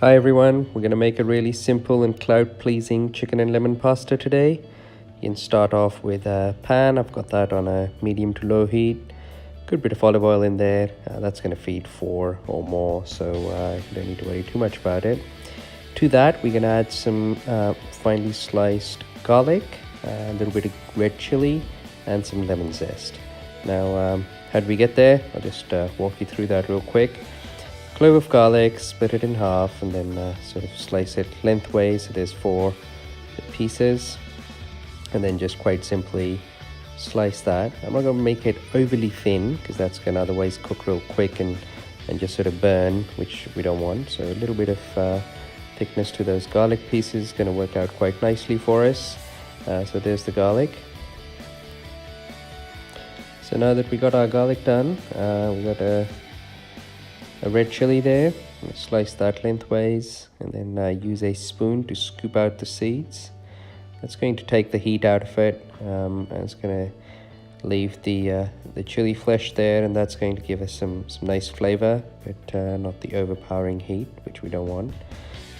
Hi everyone, we're going to make a really simple and crowd-pleasing chicken and lemon pasta today. You can start off with a pan. I've got that on a medium to low heat. Good bit of olive oil in there. That's going to feed 4 or more, so you don't need to worry too much about it. To that, we're going to add some finely sliced garlic, a little bit of red chili, and some lemon zest. Now, how do we get there? I'll just walk you through that real quick. Clove of garlic, split it in half, and then sort of slice it lengthways, so there's 4 pieces, and then just quite simply slice that. I'm not going to make it overly thin because that's going to otherwise cook real quick and just sort of burn, which we don't want. So a little bit of thickness to those garlic pieces is going to work out quite nicely for us. So there's the garlic. So now that we got our garlic done, we got a red chili there. Slice that lengthways and then use a spoon to scoop out the seeds. That's going to take the heat out of it, and it's going to leave the chili flesh there, and that's going to give us some nice flavor, but not the overpowering heat, which we don't want.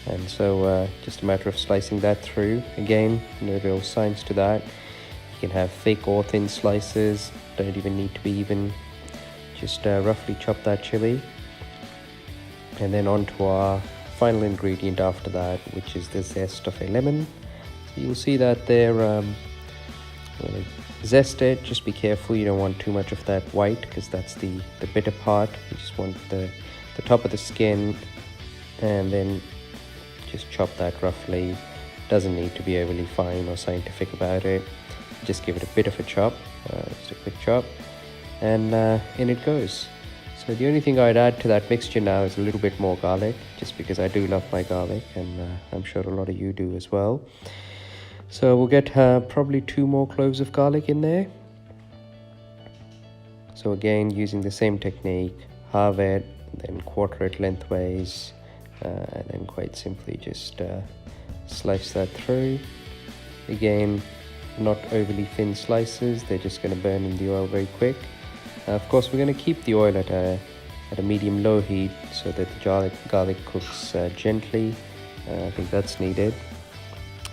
And so just a matter of slicing that through. Again, no real science to that. You can have thick or thin slices, don't even need to be even. Just roughly chop that chili. And then on to our final ingredient after that, which is the zest of a lemon. So you'll see that there, zest it, just be careful, you don't want too much of that white because that's the bitter part. You just want the top of the skin, and then just chop that roughly. Doesn't need to be overly fine or scientific about it. Just give it a bit of a chop, just a quick chop, and in it goes. So the only thing I'd add to that mixture now is a little bit more garlic, just because I do love my garlic, and I'm sure a lot of you do as well. So we'll get probably 2 more cloves of garlic in there. So again, using the same technique, halve it, then quarter it lengthways, and then quite simply just slice that through. Again, not overly thin slices, they're just going to burn in the oil very quick. Of course, we're going to keep the oil at a medium-low heat so that the garlic cooks gently. I think that's needed.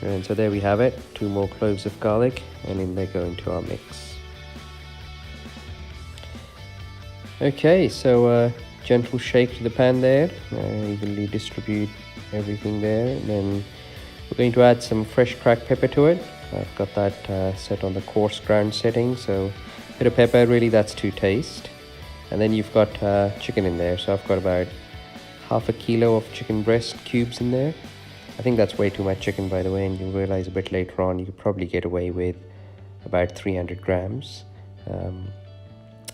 And so there we have it, 2 more cloves of garlic, and in they go into our mix. Okay, so gentle shake to the pan there, evenly distribute everything there, and then we're going to add some fresh cracked pepper to it. I've got that set on the coarse ground setting, so bit of pepper, really that's to taste. And then you've got chicken in there, so I've got about half a kilo of chicken breast cubes in there. I think that's way too much chicken, by the way, and you'll realize a bit later on you could probably get away with about 300 grams.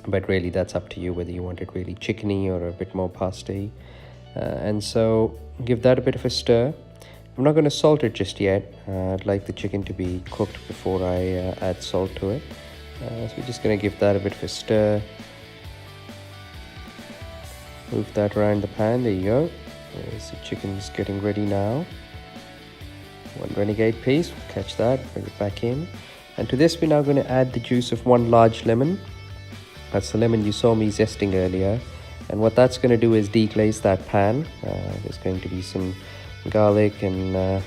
But really that's up to you whether you want it really chickeny or a bit more pasty. And so give that a bit of a stir. I'm not going to salt it just yet. I'd like the chicken to be cooked before I add salt to it. So we're just going to give that a bit of a stir. Move that around the pan. There you go. There's the chicken's getting ready now. 1 renegade piece. We'll catch that. Bring it back in. And to this we're now going to add the juice of 1 large lemon. That's the lemon you saw me zesting earlier. And what that's going to do is deglaze that pan. There's going to be some garlic and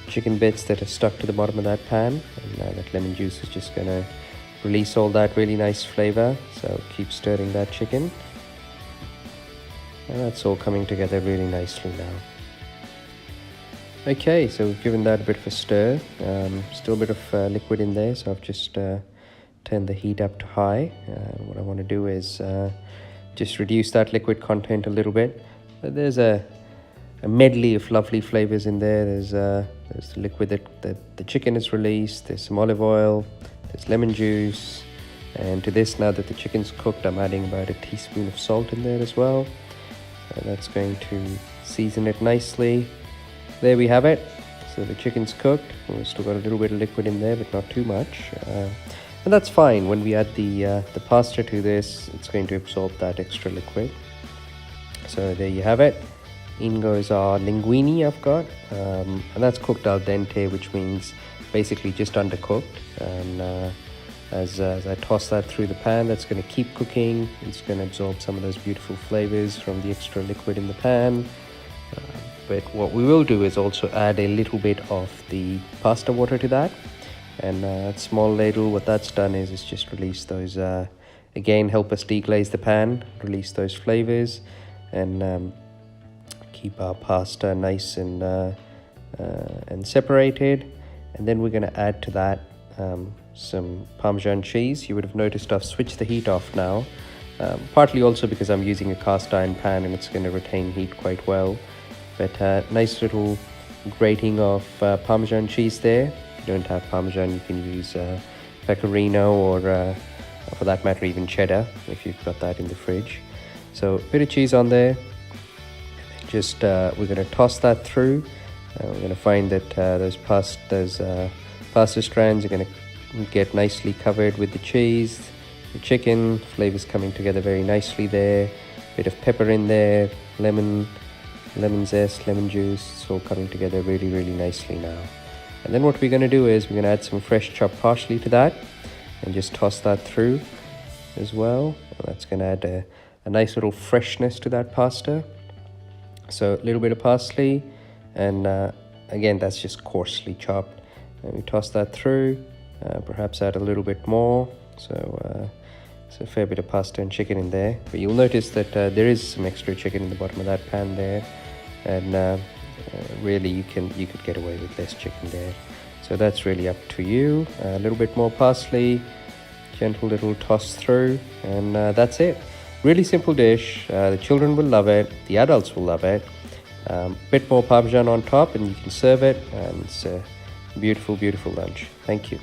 chicken bits that are stuck to the bottom of that pan. And that lemon juice is just going to release all that really nice flavor. So keep stirring that chicken, and that's all coming together really nicely now. Okay, so we've given that a bit of a stir. Still a bit of liquid in there, so I've just turned the heat up to high. What I want to do is just reduce that liquid content a little bit. There's a medley of lovely flavors in there. There's the liquid that the chicken has released. There's some olive oil. There's lemon juice, and to this, now that the chicken's cooked, I'm adding about a teaspoon of salt in there as well. So that's going to season it nicely. There we have it. So the chicken's cooked. We've still got a little bit of liquid in there, but not too much. And that's fine. When we add the pasta to this, it's going to absorb that extra liquid. So there you have it. In goes our linguine I've got, and that's cooked al dente, which means basically just undercooked. And as I toss that through the pan, that's going to keep cooking. It's going to absorb some of those beautiful flavors from the extra liquid in the pan. but what we will do is also add a little bit of the pasta water to that. And that small ladle, what that's done is just release those, again, help us deglaze the pan, release those flavors, and keep our pasta nice and separated. And then we're going to add to that some Parmesan cheese. You would have noticed I've switched the heat off now, partly also because I'm using a cast iron pan and it's going to retain heat quite well. But nice little grating of Parmesan cheese there. If you don't have Parmesan, you can use Pecorino or for that matter even cheddar if you've got that in the fridge. So a bit of cheese on there. Just we're going to toss that through. We're going to find that those pasta strands are going to get nicely covered with the cheese, the chicken, flavors coming together very nicely there. Bit of pepper in there, lemon zest, lemon juice. It's all coming together really, really nicely now. And then what we're going to do is we're going to add some fresh chopped parsley to that and just toss that through as well. And that's going to add a nice little freshness to that pasta. So a little bit of parsley, and again, that's just coarsely chopped. And we toss that through, perhaps add a little bit more. So a fair bit of pasta and chicken in there. But you'll notice that there is some extra chicken in the bottom of that pan there, and really you could get away with less chicken there. So that's really up to you. A little bit more parsley, gentle little toss through, and that's it. Really simple dish. The children will love it. The adults will love it. Bit more Parmesan on top and you can serve it, and it's a beautiful, beautiful lunch. Thank you.